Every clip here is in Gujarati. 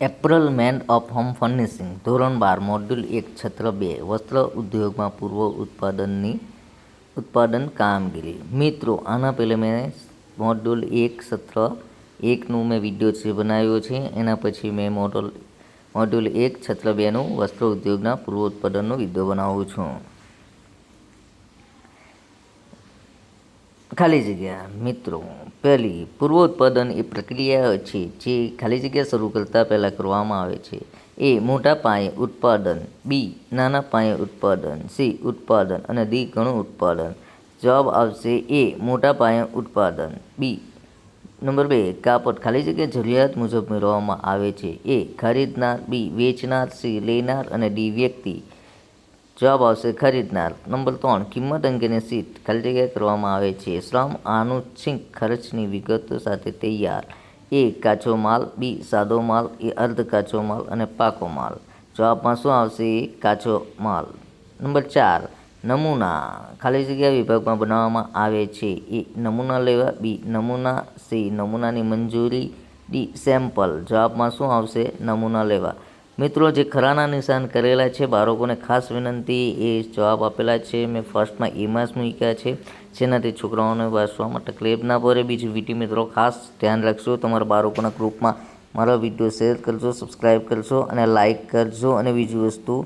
એપ્રલમેન્ટ ઓફ હોમ ફર્નિશિંગ ધોરણ 12 મોડ્યુલ 1 છત્ર 2 વસ્ત્ર ઉદ્યોગમાં પૂર્વ ઉત્પાદન કામગીરી. મિત્રો, આના પહેલાં મેં મોડ્યુલ 1 સત્ર 1નું મેં વિડીયો છે બનાવ્યો છે. એના પછી મેં મોડ્યુલ 1 છત્ર 2નું વસ્ત્ર ઉદ્યોગના પૂર્વ ઉત્પાદનનો વિડીયો બનાવું છું. ખાલી જગ્યા. મિત્રો, પહેલી, પૂર્વ ઉત્પાદન એ પ્રક્રિયા છે જે ખાલી જગ્યા શરૂ કરતાં પહેલાં કરવામાં આવે છે. એ. મોટા પાયે ઉત્પાદન. બી. નાના પાયે ઉત્પાદન. સી. ઉત્પાદન અને ડી. ઘણું ઉત્પાદન. જવાબ આવશે એ. મોટા પાયે ઉત્પાદન. બી. નંબર 2, કાપડ ખાલી જગ્યા જરૂરિયાત મુજબ મેળવવામાં આવે છે. એ. ખરીદનાર. બી. વેચનાર. સી. લેનાર અને ડી. વ્યક્તિ. જવાબ આવશે ખરીદનાર. નંબર 3, કિંમત અંગેની શીટ ખાલી જગ્યા કરવામાં આવે છે. શ્રમ આનુષંગિક ખર્ચની વિગતો સાથે તૈયાર. એ. કાચો માલ. બી. સાદો માલ. એ. અર્ધ કાચો માલ અને પાકો માલ. જવાબમાં શું આવશે? કાચો માલ. નંબર 4, નમૂના ખાલી જગ્યા વિભાગમાં બનાવવામાં આવે છે. એ. નમૂના લેવા. બી. નમૂના. સી. નમૂનાની મંજૂરી. ડી. સેમ્પલ. જવાબમાં શું આવશે? નમૂના લેવા. મિત્રો, જે ખરાના નિશાન કરેલા છે બાળકોને ખાસ વિનંતી, એ જવાબ આપેલા છે મેં ફર્સ્ટમાં એમાં જ મૂક્યા છે, જેનાથી છોકરાઓને વાંચવામાં તકલીફ ના પડે. બીજું વીટી મિત્રો ખાસ ધ્યાન રાખજો, તમારા બાળકોના ગ્રુપમાં મારો વિડીયો શેર કરજો, સબસ્ક્રાઈબ કરજો અને લાઇક કરજો. અને બીજી વસ્તુ,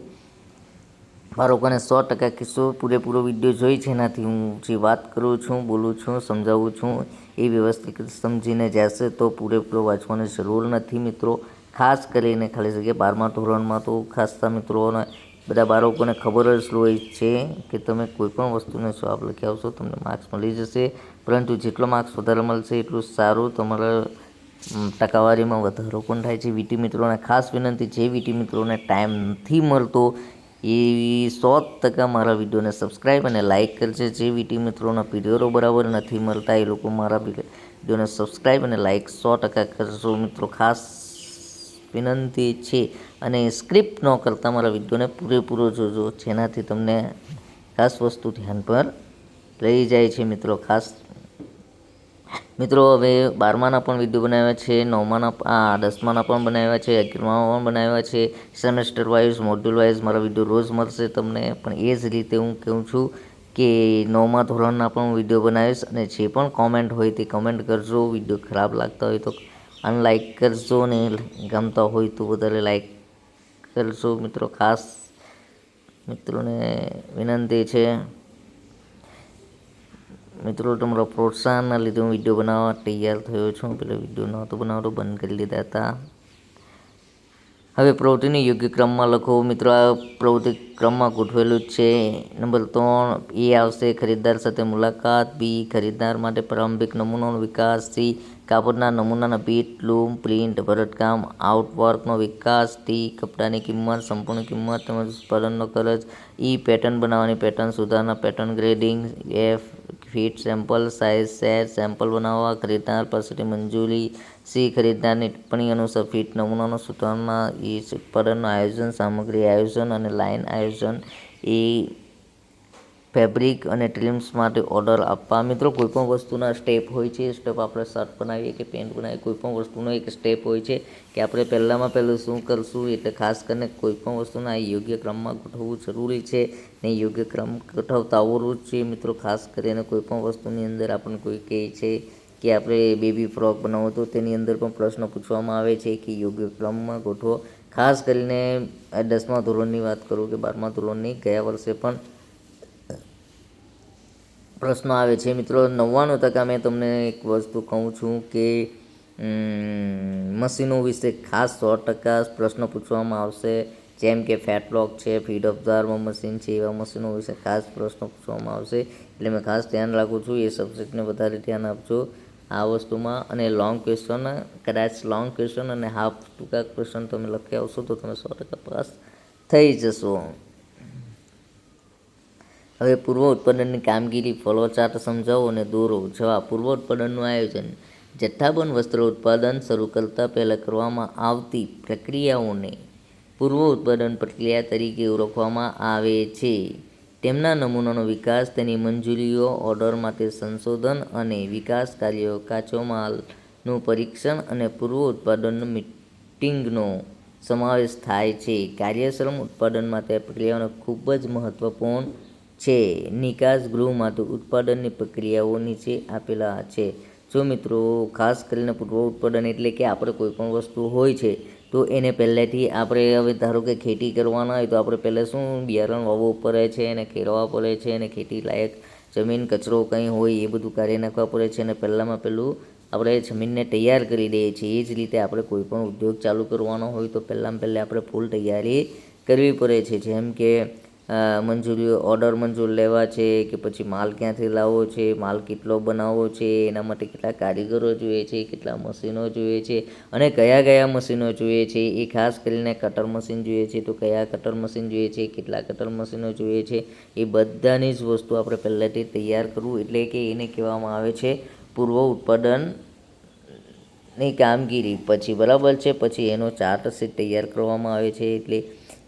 બાળકોને 100% કિસ્સો પૂરેપૂરો વિડીયો જોઈ છે, એનાથી હું જે વાત કરું છું, બોલું છું, સમજાવું છું એ વ્યવસ્થિત સમજીને જશે તો પૂરેપૂરો વાંચવાની જરૂર નથી. મિત્રો, ખાસ કરીને ખાલી જગ્યા 12મા ધોરણમાં તો ખાસતા મિત્રોને બધા બાળકોને ખબર જ હોય છે કે તમે કોઈપણ વસ્તુને જવાબ લખી આવશો તમને માર્ક્સ મળી જશે. પરંતુ જેટલો માર્ક્સ વધારે મળશે એટલું સારું, તમારા ટકાવારીમાં વધારો પણ થાય છે. વીટી મિત્રોને ખાસ વિનંતી, જે વીટી મિત્રોને ટાઈમ નથી મળતો એ 100% મારા વિડીયોને સબસ્ક્રાઈબ અને લાઇક કરશે. જે વીટી મિત્રોના પીરિયડો બરાબર નથી મળતા એ લોકો મારા વિડીયોને સબસ્ક્રાઈબ અને લાઇક 100% કરશો. મિત્રો, ખાસ વિનંતી છે. અને સ્ક્રિપ્ટ ન કરતાં મારા વિડીયોને પૂરેપૂરો જોજો, જેનાથી તમને ખાસ વસ્તુ ધ્યાન પર રહી જાય છે. મિત્રો, ખાસ મિત્રો, હવે 12માના પણ વિડીયો બનાવ્યા છે, 9માના 10માના પણ બનાવ્યા છે, 11મામાં પણ બનાવ્યા છે. સેમેસ્ટર વાઇઝ, મોડ્યુલ વાઇઝ મારા વિડીયો રોજ મળશે તમને. પણ એ જ રીતે હું કહું છું કે 9મા ધોરણના પણ વિડીયો બનાવીશ. અને જે પણ કોમેન્ટ હોય તે કમેન્ટ કરજો. વિડીયો ખરાબ લાગતા હોય તો અનલાઇક કરજો ને ગમતા હોય તો વધારે લાઇક કરજો. મિત્રો, ખાસ મિત્રોને વિનંતી છે. મિત્રો, તમારા પ્રોત્સાહનના લીધે હું વિડીયો બનાવવા તૈયાર થયો છું. પેલા વિડીયો નહોતો બનાવતો, બંધ કરી લીધા હતા. હવે પ્રવૃત્તિને યોગ્ય ક્રમમાં લખો. મિત્રો, આ પ્રવૃત્તિ ક્રમમાં ગોઠવેલું જ છે. નંબર 3, એ આવશે ખરીદદાર સાથે મુલાકાત. બી. ખરીદદાર માટે પ્રારંભિક નમૂનાનો વિકાસ. સી. કાપડના નમૂનાના બીટ, લૂમ, પ્રિન્ટ, ભરતકામ, આર્ટવર્કનો વિકાસ. ડી. કપડાની કિંમત, સંપૂર્ણ કિંમત તેમજ ઉત્પાદનનો ખર્ચ. ઈ. પેટર્ન બનાવવાની પેટર્ન સુધારણા, pattern grading. F. Fit sample size set, sample બનાવવા, ખરીદદાર પાસેથી મંજૂરી. સી. ખરીદદારની ટિપ્પણી અનુસાર ફિટ નમૂનાનો સુધારણા. ઈ. ઉત્પાદનનું આયોજન, સામગ્રી આયોજન અને લાઇન આયોજન. એ. ફેબ્રિક અને ટ્રીમ્સ માટે ઓર્ડર આપવા. મિત્રો, કોઈપણ વસ્તુના સ્ટેપ હોય છે. સ્ટેપ આપણે શર્ટ બનાવીએ કે પેન્ટ બનાવીએ, કોઈપણ વસ્તુનો એક સ્ટેપ હોય છે કે આપણે પહેલું શું કરશું. એટલે ખાસ કરીને કોઈપણ વસ્તુના યોગ્ય ક્રમમાં ગોઠવવું જરૂરી છે ને યોગ્ય ક્રમ ગોઠવતા આવડવું જ જોઈએ. મિત્રો, ખાસ કરીને કોઈપણ વસ્તુની અંદર આપણને કોઈ કહે છે કે આપણે બેબી ફ્રોક બનાવો તો તેની અંદર પણ પ્રશ્ન પૂછવામાં આવે છે કે યોગ્ય ક્રમમાં ગોઠવો. ખાસ કરીને 10મા ધોરણની વાત કરું કે 12મા ધોરણની, ગયા વર્ષે પણ પ્રશ્નો આવે છે. મિત્રો, 99% મેં તમને એક વસ્તુ કહું છું કે મશીનો વિશે ખાસ 100% પ્રશ્ન પૂછવામાં આવશે. જેમ કે ફેટલોક છે, feed of the arm machine છે, એવા મશીનો વિશે ખાસ પ્રશ્નો પૂછવામાં આવશે. એટલે મેં ખાસ ધ્યાન રાખું છું. એ સબ્જેક્ટને વધારે ધ્યાન આપજો આ વસ્તુમાં. અને લોંગ ક્વેશ્ચન, કદાચ લોંગ ક્વેશ્ચન અને હાફ ટૂંકા ક્વેશ્ચન તમે લખી આવશો તો તમે 100% પાસ થઈ જશો. હવે પૂર્વ ઉત્પાદનની કામગીરી ફ્લોચાર્ટ સમજાવો અને દોરો. જવાબ: પૂર્વ ઉત્પાદનનું આયોજન જથ્થાબંધ વસ્ત્ર ઉત્પાદન શરૂ કરતાં પહેલાં કરવામાં આવતી પ્રક્રિયાઓને પૂર્વ ઉત્પાદન પ્રક્રિયા તરીકે ઓળખવામાં આવે છે. તેમના નમૂનાનો વિકાસ, તેની મંજૂરીઓ, ઓર્ડર માટે સંશોધન અને વિકાસ કાર્યો, કાચો માલનું પરીક્ષણ અને પૂર્વ ઉત્પાદનનું પ્રિન્ટિંગનો સમાવેશ થાય છે. કાર્યક્ષમ ઉત્પાદન માટે પ્રક્રિયાઓ ખૂબ જ મહત્વપૂર્ણ છે. નિકાસ ગૃહ માટે ઉત્પાદનની પ્રક્રિયાઓ નીચે આપેલા છે. જો મિત્રો ખાસ કરીને પૂર્વ ઉત્પાદન એટલે કે આપણે કોઈ પણ વસ્તુ હોય છે તો એને પહેલેથી આપણે હવે ધારો કે ખેતી કરવાના હોય તો આપણે પહેલાં શું બિયારણ વાવવું પડે છે, એને ખેડવા પડે છે, અને ખેતી લાયક જમીન કચરો કંઈ હોય એ બધું કાઢી નાખવા પડે છે, અને પહેલાં આપણે જમીનને તૈયાર કરી દઈએ છીએ. એ જ રીતે આપણે કોઈ પણ ઉદ્યોગ ચાલુ કરવાનો હોય તો પહેલાં આપણે ફૂલ તૈયારી કરવી પડે છે. જેમ કે ઓર્ડર મંજૂર લેવા છે, કે પછી માલ ક્યાંથી લાવવો છે, માલ કેટલો બનાવવો છે, એના માટે કેટલા કારીગરો જોઈએ છે, કેટલા મશીનો જોઈએ છે, અને કયા મશીનો જોઈએ છે. એ ખાસ કરીને કટર મશીન જોઈએ છે તો કયા કટર મશીન જોઈએ છે, કેટલા કટર મશીનો જોઈએ છે, એ બધાની જ વસ્તુ આપણે પહેલાંથી તૈયાર કરવું એટલે કે એને કહેવામાં આવે છે પૂર્વ ઉત્પાદનની કામગીરી. પછી બરાબર છે, પછી એનો ચાર્ટ શીટ તૈયાર કરવામાં આવે છે. એટલે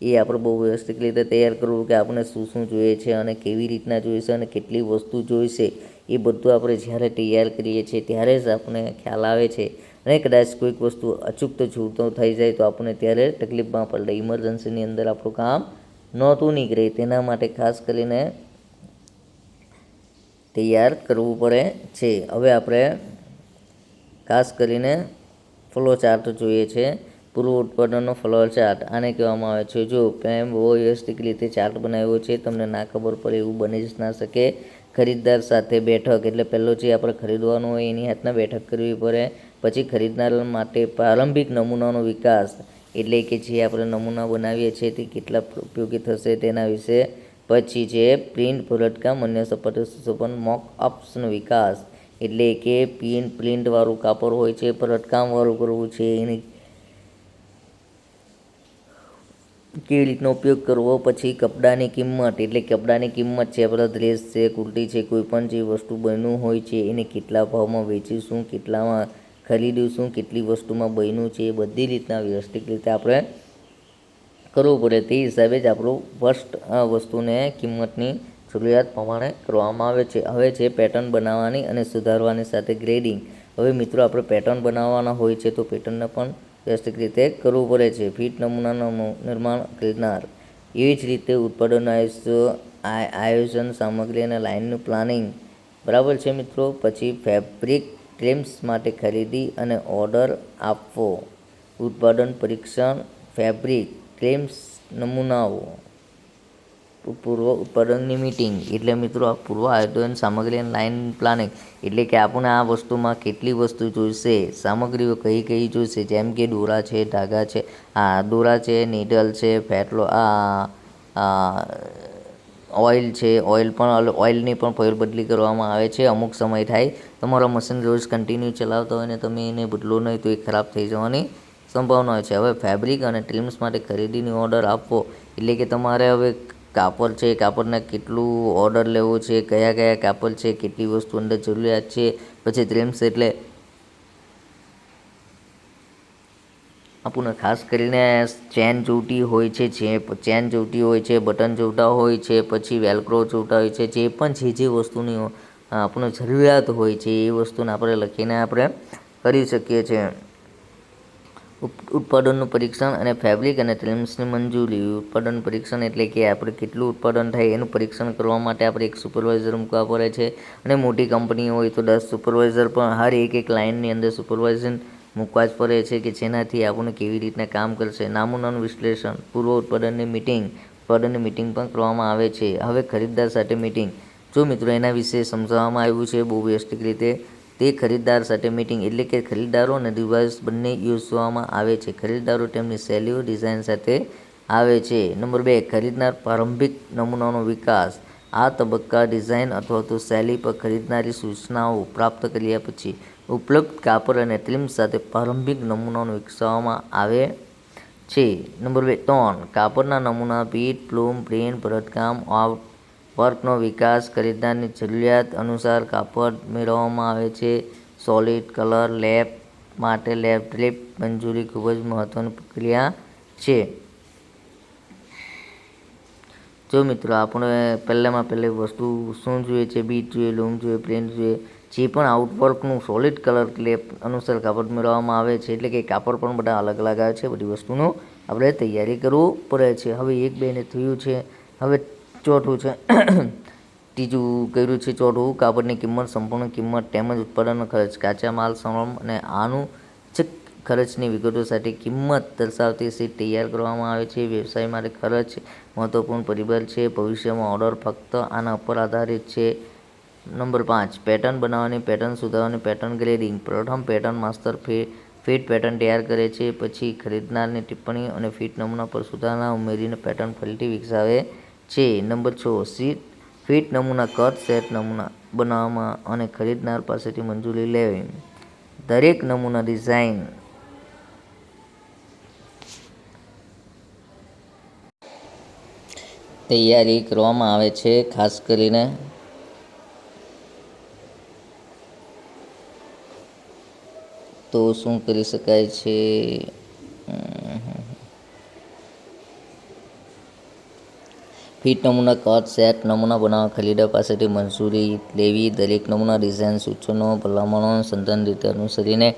એ આપણે બહુ વ્યવસ્થિત રીતે તૈયાર કરવું કે આપણે શું જોઈએ છે અને કેવી રીતના જોઈશે અને કેટલી વસ્તુ જોઈશે, એ બધું આપણે જ્યારે તૈયાર કરીએ છીએ ત્યારે જ આપણને ખ્યાલ આવે છે. અને કદાચ કોઈક વસ્તુ અચૂક છૂટો થઈ જાય તો આપણને ત્યારે તકલીફમાં પડે, ઇમરજન્સીની અંદર આપણું કામ નહોતું નીકળે. તેના માટે ખાસ કરીને તૈયાર કરવું પડે છે. હવે આપણે ખાસ કરીને ફ્લો ચાર્ટ જોઈએ છે. પૂર્વ ઉત્પાદનનો ફ્લો ચાર્ટ આને કહેવામાં આવે છે. જો મેં બહુ વ્યવસ્થિત રીતે ચાર્ટ બનાવ્યો છે, તમને ના ખબર પડે એવું બની જ ના શકે. ખરીદદાર સાથે બેઠક એટલે પહેલો જે આપણે ખરીદવાનું હોય એની હાથના બેઠક કરવી પડે. પછી ખરીદનાર માટે પ્રારંભિક નમૂનાનો વિકાસ એટલે કે જે આપણે નમૂના બનાવીએ છીએ તે કેટલા ઉપયોગી થશે તેના વિશે. પછી છે પ્રિન્ટ ભરતકામ અન્ય સપાટી સુશોભન મોક અપ્સનો વિકાસ એટલે કે પ્રિન્ટવાળું કાપડ હોય છે, ભરતકામવાળું કરવું છે, એની કેવી રીતનો ઉપયોગ કરવો. પછી કપડાની કિંમત એટલે કપડાની કિંમત છે, આપણા ડ્રેસ છે, કુર્તી છે, કોઈ પણ જે વસ્તુ બન્યું હોય છે એને કેટલા ભાવમાં વેચીશું, કેટલામાં ખરીદીશું, કેટલી વસ્તુમાં બન્યું છે, એ બધી રીતના વ્યવસ્થિત રીતે આપણે કરવું પડે. તે હિસાબે જ આપણું વસ્તુને કિંમતની જરૂરિયાત પ્રમાણે કરવામાં આવે છે. હવે છે પેટર્ન બનાવવાની અને સુધારવાની સાથે ગ્રેડિંગ. હવે મિત્રો આપણે પેટર્ન બનાવવાના હોય છે તો પેટર્નને પણ વ્યવસ્થિત રીતે કરવું પડે છે. ફિટ નમૂનાનું નિર્માણ કરનાર. એવી જ રીતે ઉત્પાદન આયોજન, સામગ્રી અને લાઇનનું પ્લાનિંગ. બરાબર છે મિત્રો. પછી ફેબ્રિક ટ્રીમ્સ માટે ખરીદી અને ઓર્ડર આપવો. ઉત્પાદન પરીક્ષણ, ફેબ્રિક ટ્રીમ્સ નમૂનાઓ. પૂર્વ ઉત્પાદનની મીટિંગ એટલે મિત્રો આ પૂર્વ આયોજન, સામગ્રી અને લાઇન પ્લાનિંગ એટલે કે આપણને આ વસ્તુમાં કેટલી વસ્તુ જોઈશે, સામગ્રીઓ કઈ કઈ જોઈશે. જેમ કે દોરા છે, ધાગા છે, દોરા છે, નીડલ છે, ઓઇલ છે, ઓઇલની પણ ફેરબદલી કરવામાં આવે છે. અમુક સમય થાય તમારા મશીન રોજ કન્ટિન્યુ ચલાવતા હોય ને તમે એને બદલો નહીં તો એ ખરાબ થઈ જવાની સંભાવના હોય છે. હવે ફેબ્રિક અને ટ્રીમ્સ માટે ખરીદીની ઓર્ડર આપવો એટલે કે તમારે હવે કાપડ છે, કાપડને કેટલું ઓર્ડર લેવો છે, કયા કાપડ છે, કેટલી વસ્તુ અંદર જરૂરિયાત છે. પછી ટ્રીમ્સ એટલે આપણને ખાસ કરીને ચેન જોઈતી હોય છે, બટન જોઈતા હોય છે, પછી વેલ્ક્રો જોઈતા હોય છે. જે પણ જે વસ્તુની આપણને જરૂરિયાત હોય છે એ વસ્તુને આપણે લખીને આપણે કરી શકીએ છીએ. ઉત્પાદનનું પરીક્ષણ અને ફેબ્રિક અને ટ્રીમ્સની મંજૂરી. ઉત્પાદન પરીક્ષણ એટલે કે આપણે કેટલું ઉત્પાદન થાય એનું પરીક્ષણ કરવા માટે આપણે એક સુપરવાઇઝર મૂકવા પડે છે. અને મોટી કંપની હોય તો 10 સુપરવાઇઝર પણ હર એક લાઇનની અંદર સુપરવાઇઝર મૂકવા જ પડે છે કે જેનાથી આપણને કેવી રીતના કામ કરશે. નામૂનાનું વિશ્લેષણ. પૂર્વ ઉત્પાદનની મિટિંગ પણ કરવામાં આવે છે. હવે ખરીદદાર સાથે મિટિંગ. જો મિત્રો એના વિશે સમજાવવામાં આવ્યું છે બહુ વ્યવસ્થિત રીતે. તે ખરીદદાર સાથે મિટિંગ એટલે કે ખરીદદારો અને ડિવાઇસ બંને યોજવામાં આવે છે. ખરીદદારો તેમની શૈલીઓ ડિઝાઇન સાથે આવે છે. નંબર 2, ખરીદનાર પ્રારંભિક નમૂનાનો વિકાસ. આ તબક્કા ડિઝાઇન અથવા તો શૈલી પર ખરીદનારી સૂચનાઓ પ્રાપ્ત કર્યા પછી ઉપલબ્ધ કાપડ અને ટ્રીમ્સ સાથે પ્રારંભિક નમૂનાઓ વિકસાવવામાં આવે છે. નંબર 3, કાપડના નમૂના, પીઠ, પ્લૂમ, પ્રિન્ટ, ભરતકામ, વર્કનો વિકાસ. ખરીદનારની જરૂરિયાત અનુસાર કાપડ મેળવવામાં આવે છે. સોલિડ કલર લેપ માટે લેપ મંજૂરી ખૂબ જ મહત્વની પ્રક્રિયા છે. જો મિત્રો આપણે પહેલી વસ્તુ શું જોઈએ છે, બીટ જોઈએ, લૂમ જોઈએ, પ્રિન્ટ જોઈએ, જે પણ આઉટવર્કનું સોલિડ કલર ક્લેપ અનુસાર કાપડ મેળવવામાં આવે છે. એટલે કે કાપડ પણ બધા અલગ અલગ આવે છે. બધી વસ્તુનો આપણે તૈયારી કરવું પડે છે. હવે 1, 2 ને થયું છે. હવે ચોથું છે ત્રીજું કર્યું છે. ચોથું, કાપડની કિંમત, સંપૂર્ણ કિંમત તેમજ ઉત્પાદનનો ખર્ચ, કાચા માલ, શ્રમ અને આનુષંગિક ખર્ચની વિગતો સાથે કિંમત દર્શાવતી શીટ તૈયાર કરવામાં આવે છે. વ્યવસાય માટે ખર્ચ મહત્વપૂર્ણ પરિબળ છે. ભવિષ્યમાં ઓર્ડર ફક્ત આના પર આધારિત છે. નંબર 5, પેટર્ન બનાવવાની, પેટર્ન સુધારવાની, પેટર્ન ગ્રેડિંગ. પ્રથમ, પેટર્ન માસ્ટર ફિટ પેટર્ન તૈયાર કરે છે. પછી ખરીદનારની ટિપ્પણી અને ફિટ નમૂના પર સુધારણા ઉમેરીને પેટર્ન ફરીથી વિકસાવે છે. નંબર 6, ફિટ નમૂના, કટ સેટ નમૂના બનાવવામાં અને ખરીદનાર પાસેથી મંજૂરી લેવી. દરેક નમૂના ડિઝાઇન તૈયારી કરવામાં આવે છે. ખાસ કરીને તો શું કરી શકાય છે? ફિટ નમૂના, કટ સેટ નમૂના બનાવવા ખરીદદાર પાસેથી મંજૂરી લેવી. દરેક નમૂના ડિઝાઇન સૂચનો, ભલામણો સઘન રીતે અનુસરીને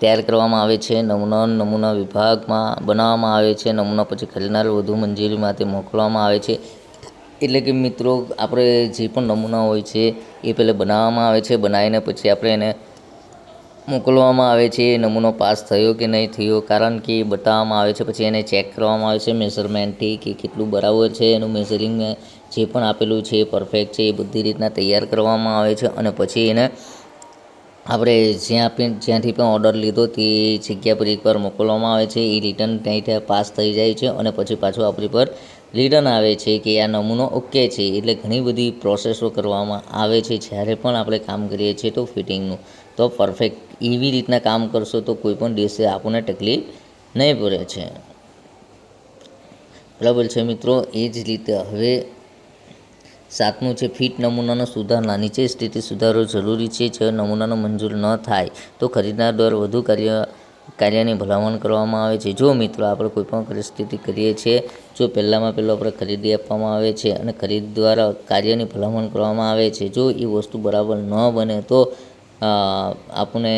તૈયાર કરવામાં આવે છે. નમૂના વિભાગમાં બનાવવામાં આવે છે. નમૂના પછી ખરીદનાર વધુ મંજૂરી માટે મોકલવામાં આવે છે. એટલે કે મિત્રો, આપણે જે પણ નમૂના હોય છે એ પહેલાં બનાવવામાં આવે છે. બનાવીને પછી આપણે એને મોકલવામાં આવે છે. નમૂનો પાસ થયો કે નહીં થયો, કારણ કે એ બતાવવામાં આવે છે. પછી એને ચેક કરવામાં આવે છે મેઝરમેન્ટથી કે કેટલું બરાબર છે. એનું મેઝરિંગ જે પણ આપેલું છે એ પરફેક્ટ છે. એ બધી રીતના તૈયાર કરવામાં આવે છે. અને પછી એને આપણે જ્યાંથી પણ ઓર્ડર લીધો તે જગ્યા પર એકવાર મોકલવામાં આવે છે. એ રિટર્ન ત્યાંથી પાસ થઈ જાય છે અને પછી પાછું આપણી પર રિટર્ન આવે છે કે આ નમૂનો ઓકે છે. એટલે ઘણી બધી પ્રોસેસો કરવામાં આવે છે જ્યારે પણ આપણે કામ કરીએ છીએ તો ફિટિંગનું. તો પરફેક્ટ એવી રીતના કામ કરશો તો કોઈ પણ દિવસે આપણને તકલીફ નહીં પડે છે. બરાબર છે મિત્રો. એ જ રીતે હવે 7મું છે ફિટ નમૂનાનો સુધારણા. નીચે સ્થિતિ સુધારો જરૂરી છે. જો નમૂનાનો મંજૂર ન થાય તો ખરીદનાર દ્વારા વધુ કાર્યની ભલામણ કરવામાં આવે છે. જો મિત્રો આપણે કોઈપણ પરિસ્થિતિ કરીએ છીએ, જો પહેલું આપણે ખરીદી આપવામાં આવે છે અને ખરીદ દ્વારા કાર્યની ભલામણ કરવામાં આવે છે, જો એ વસ્તુ બરાબર ન બને તો આપણને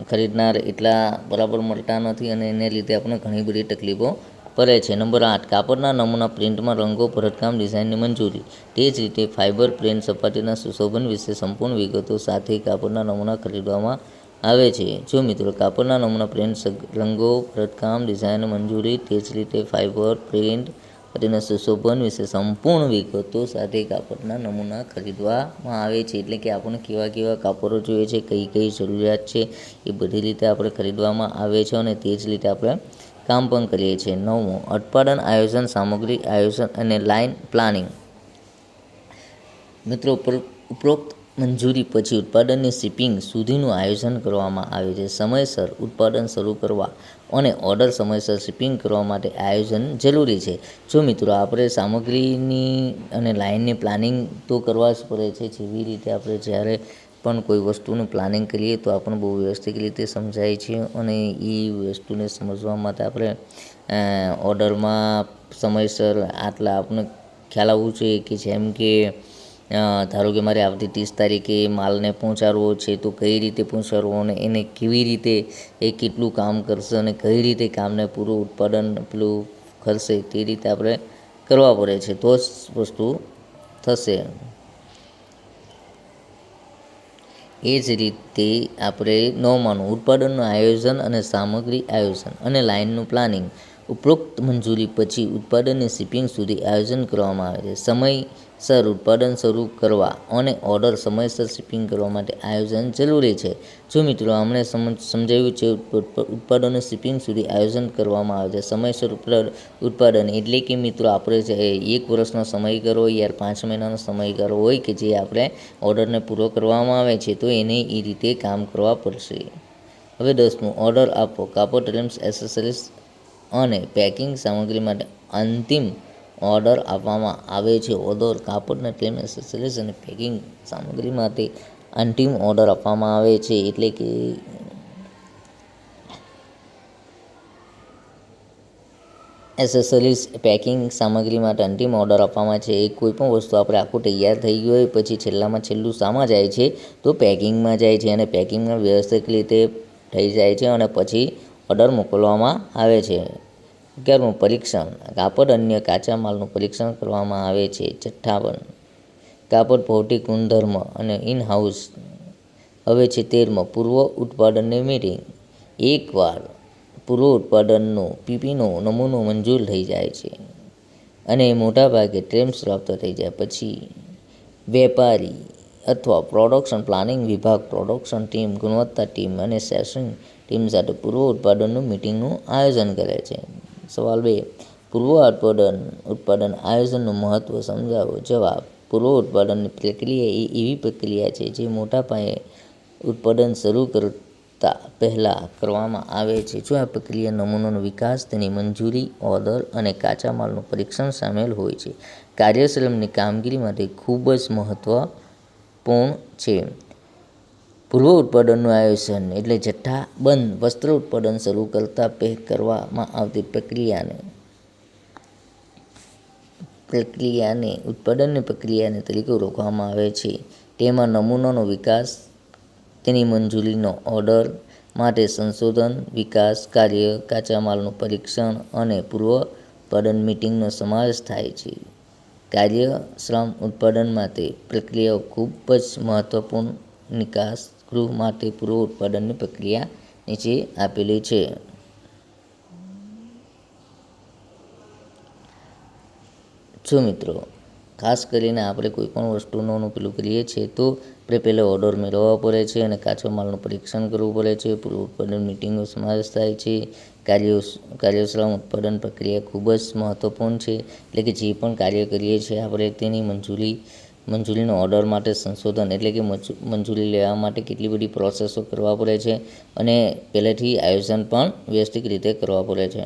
ખરીદનાર એટલા બરાબર મળતા નથી અને એને લીધે આપણને ઘણી બધી તકલીફો પડે છે. નંબર 8, કાપડના નમૂના, પ્રિન્ટમાં રંગો, ભરતકામ, ડિઝાઇનની મંજૂરી. તે જ રીતે ફાઇબર પ્રિન્ટ સપાટીના સુશોભન વિશે સંપૂર્ણ વિગતો સાથે કાપડના નમૂના ખરીદવામાં આવે છે. જો મિત્રો કાપડના નમૂના, પ્રિન્ટ, રંગો, ભરતકામ, ડિઝાઇનની મંજૂરી. તે જ રીતે ફાઇબર પ્રિન્ટ સપાટીના સુશોભન વિશે સંપૂર્ણ વિગતો સાથે કાપડના નમૂના ખરીદવામાં આવે છે. એટલે કે આપણને કેવા કેવા કાપડો જોઈએ છે, કઈ કઈ જરૂરિયાત છે, એ બધી રીતે આપણે ખરીદવામાં આવે છે અને તે જ રીતે આપણે કામ પણ કરીએ છીએ. 9મું, ઉત્પાદન આયોજન, સામગ્રી આયોજન અને લાઇન પ્લાનિંગ. મિત્રો, ઉપરોક્ત મંજૂરી પછી ઉત્પાદનની શિપિંગ સુધીનું આયોજન કરવામાં આવે છે. સમયસર ઉત્પાદન શરૂ કરવા અને ઓર્ડર સમયસર શિપિંગ કરવા માટે આયોજન જરૂરી છે. જો મિત્રો આપણે સામગ્રીની અને લાઇનની પ્લાનિંગ તો કરવા જ પડે છે. જેવી રીતે આપણે જ્યારે પણ કોઈ વસ્તુનું પ્લાનિંગ કરીએ તો આપણને બહુ વ્યવસ્થિત રીતે સમજાય છે અને એ વસ્તુને સમજવા માટે આપણે ઓર્ડરમાં સમયસર આપણને ખ્યાલ આવવું જોઈએ કે જેમ કે ધારો કે મારે આવતી 30 તારીખે માલને પહોંચાડવો છે, તો કઈ રીતે પહોંચાડવો અને એને કેવી રીતે એ કેટલું કામ કરશે અને કઈ રીતે કામને પૂરું ઉત્પાદન કરશે તે રીતે આપણે કરવા પડે છે. તો જ વસ્તુ થશે. એ જ રીતે આપણે 9માનું ઉત્પાદનનું આયોજન અને સામગ્રી આયોજન અને લાઇનનું પ્લાનિંગ. ઉપરોક્ત મંજૂરી પછી ઉત્પાદનની શિપિંગ સુધી આયોજન કરવામાં આવે છે. સમયસર ઉત્પાદન શરૂ કરવા અને ઓર્ડર સમયસર શિપિંગ કરવા માટે આયોજન જરૂરી છે. જો મિત્રો આપણે સમજાવ્યું છે ઉત્પાદનનું શિપિંગ સુધી આયોજન કરવામાં આવે છે. સમયસર ઉત્પાદન એટલે કે મિત્રો આપણે 1 વર્ષનો સમયગાળો યાર 5 મહિનાનો સમયગાળો હોય કે જે આપણે ઓર્ડરને પૂરો કરવામાં આવે છે, તો એને એ રીતે કામ કરવા પડશે. હવે 10મું, ઓર્ડર આપો. કાપડ, ટ્રિમ્સ, એસેસરીઝ અને પેકિંગ સામગ્રી માટે અંતિમ ઓર્ડર આપવામાં આવે છે. ઓર્ડર કાપડ, ટ્રિમ્સ, એસેસરીઝ અને પેકિંગ સામગ્રી માટે અંતિમ ઓર્ડર આપવામાં આવે છે. એટલે કે એસેસરીઝ પેકિંગ સામગ્રી માટે અંતિમ ઓર્ડર આપવામાં છે. એ કોઈ પણ વસ્તુ આપણે આખું તૈયાર થઈ ગયું હોય પછી છેલ્લામાં છેલ્લું શામાં જાય છે તો પેકિંગમાં જાય છે, અને પેકિંગમાં વ્યવસ્થિત રીતે થઈ જાય છે અને પછી ઓર્ડર મોકલવામાં આવે છે. 11મું પરીક્ષણ. કાપડ અન્ય કાચા માલનું પરીક્ષણ કરવામાં આવે છે. 58 કાપડ ભૌતિક ગુણધર્મ અને ઇન હાઉસ. હવે છે 13માં પૂર્વ ઉત્પાદનની મીટિંગ. એકવાર પૂર્વ ઉત્પાદનનો પીપીનો નમૂનો મંજૂર થઈ જાય છે અને મોટાભાગે ટ્રેમ્સ પ્રાપ્ત થઈ જાય પછી વેપારી અથવા પ્રોડક્શન પ્લાનિંગ વિભાગ, પ્રોડક્શન ટીમ, ગુણવત્તા ટીમ અને સેશન ટીમ સાથે પૂર્વ ઉત્પાદનનું મીટિંગનું આયોજન કરે છે. સવાલ 2. પૂર્વ ઉત્પાદન આયોજનનું મહત્ત્વ સમજાવો. જવાબ. પૂર્વ ઉત્પાદનની પ્રક્રિયા એ એવી પ્રક્રિયા છે જે મોટા પાયે ઉત્પાદન શરૂ કરતા પહેલાં કરવામાં આવે છે. જો આ પ્રક્રિયા નમૂનાનો વિકાસ, તેની મંજૂરી, ઓર્ડર અને કાચા માલનું પરીક્ષણ સામેલ હોય છે, કાર્યશ્રમની કામગીરી માટે ખૂબ જ મહત્વપૂર્ણ છે. પૂર્વ ઉત્પાદનનું આયોજન એટલે જથ્થાબંધ વસ્ત્ર ઉત્પાદન શરૂ કરતા કરવામાં આવતી પ્રક્રિયાને ઉત્પાદનની પ્રક્રિયાને તરીકે ઓળખવામાં આવે છે. તેમાં નમૂનાનો વિકાસ, તેની મંજૂરીનો ઓર્ડર માટે સંશોધન, વિકાસ કાર્ય, કાચા માલનું પરીક્ષણ અને પૂર્વ ઉત્પાદન મીટિંગનો સમાવેશ થાય છે. કાર્યક્ષમ ઉત્પાદન માટે પ્રક્રિયાઓ ખૂબ જ મહત્વપૂર્ણ. નિકાસ ગૃહ માટે પૂર્વ ઉત્પાદનની પ્રક્રિયા નીચે આપેલી છે. જો મિત્રો, ખાસ કરીને આપણે કોઈ પણ વસ્તુનું પેલું કરીએ છીએ તો આપણે પહેલાં ઓર્ડર મેળવવા પડે છે અને કાચા માલનું પરીક્ષણ કરવું પડે છે. પૂર્વ ઉત્પાદન મીટિંગનો સમાવેશ થાય છે. કાર્યક્ષમ ઉત્પાદન પ્રક્રિયા ખૂબ જ મહત્વપૂર્ણ છે. એટલે કે જે પણ કાર્ય કરીએ છીએ આપણે તેની મંજૂરીનો ઓર્ડર માટે સંશોધન, એટલે કે મંજૂરી લેવા માટે કેટલી બધી પ્રોસેસો કરવા પડે છે અને પહેલેથી આયોજન પણ વ્યવસ્થિત રીતે કરવા પડે છે.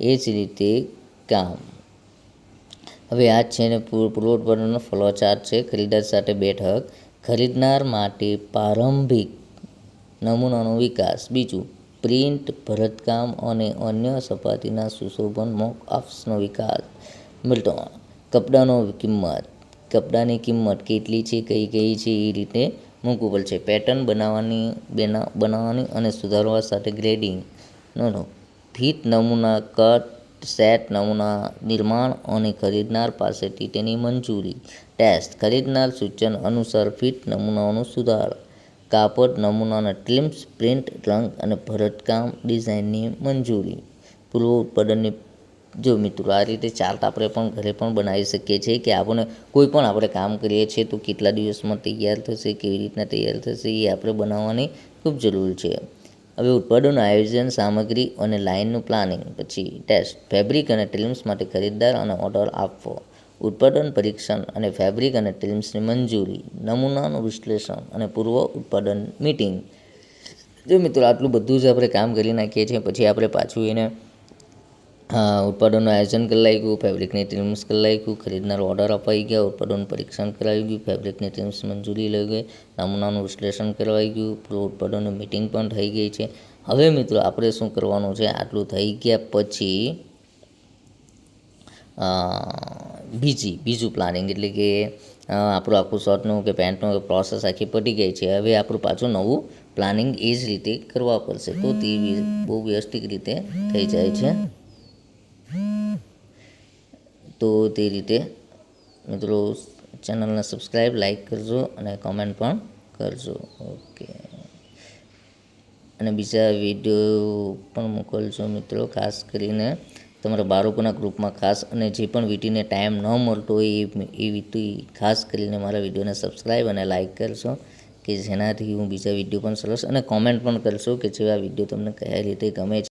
એ જ રીતે કામ. હવે આ છે ને પૂર્વ ઉત્પાદનનો ફ્લો ચાર્ટ છે. ખરીદદાર સાથે બેઠક. ખરીદનાર માટે પ્રારંભિક નમૂનાનો વિકાસ. બીજું, પ્રિન્ટ, ભરતકામ અને અન્ય સપાટીના સુશોભન મોક-અપ્સનો વિકાસ. મિલ્ટન. કપડાની કિંમત કેટલી છે, કઈ છે એ રીતે મૂકવું પડશે. પેટર્ન બનાવવાની અને સુધારવા સાથે ગ્રેડિંગ. ફિટ નમૂના, કટ, સેટ નમૂના નિર્માણ અને ખરીદનાર પાસેથી તેની મંજૂરી. ટેસ્ટ. ખરીદનાર સૂચન અનુસાર ફિટ નમૂનાનો સુધાર. કાપડ નમૂનાના ટ્રિમ્સ, પ્રિન્ટ, રંગ અને ભરતકામ ડિઝાઇનની મંજૂરી. પૂર્વ ઉત્પાદનની જો મિત્રો, આ રીતે ચાર્ટ આપણે પણ ઘરે પણ બનાવી શકીએ છીએ કે કોઈ પણ આપણે કામ કરીએ છીએ તો કેટલા દિવસમાં તૈયાર થશે, કેવી રીતના તૈયાર થશે એ આપણે બનાવવાની ખૂબ જરૂર છે. હવે ઉત્પાદન આયોજન, સામગ્રી અને લાઇનનું પ્લાનિંગ. પછી ટેસ્ટ. ફેબ્રિક અને ટ્રિમ્સ માટે ખરીદદાર અને ઓર્ડર આપવો. ઉત્પાદન પરીક્ષણ અને ફેબ્રિક અને ટ્રિમ્સની મંજૂરી. નમૂનાનું વિશ્લેષણ અને પૂર્વ ઉત્પાદન મીટિંગ. જો મિત્રો, આટલું બધું જ આપણે કામ કરી નાખીએ છીએ પછી આપણે પાછું એને ઉત્પાદનનું આયોજન કરી નાખ્યું, ફેબ્રિકની ટ્રિમ્સ કરી નાખ્યું, ખરીદનાર ઓર્ડર અપાઈ ગયા, ઉત્પાદન પરીક્ષણ કરાવી ગયું, ફેબ્રિકની ટ્રિમ્સ મંજૂરી લઈ ગઈ, નમૂનાનું વિશ્લેષણ કરવાઈ ગયું, પૂર્વ ઉત્પાદનની મીટિંગ પણ થઈ ગઈ છે. હવે મિત્રો, આપણે શું કરવાનું છે, આટલું થઈ ગયા પછી બીજું પ્લાનિંગ, એટલે કે આપણું આખું શર્ટનું કે પેન્ટનું પ્રોસેસ આખી પતી ગઈ છે. હવે આપણું પાછું નવું પ્લાનિંગ એ જ રીતે કરવા પડશે તો તે બહુ વ્યવસ્થિત રીતે થઈ જાય છે. તો તે રીતે મિત્રો ચેનલને સબસ્ક્રાઈબ, લાઈક કરજો અને કોમેન્ટ પણ કરજો. ઓકે, અને બીજા વિડીયો પણ મોકલજો મિત્રો, ખાસ કરીને તમારા બાળકોના ગ્રુપમાં ખાસ. અને જે પણ વીટીને ટાઈમ ન મળતો હોય એ વીટી ખાસ કરીને મારા વિડીયોને સબસ્ક્રાઈબ અને લાઈક કરશો કે જેનાથી હું બીજા વિડીયો પણ સરસ, અને કોમેન્ટ પણ કરશો કે જેવા વિડીયો તમને કયા રીતે ગમે છે.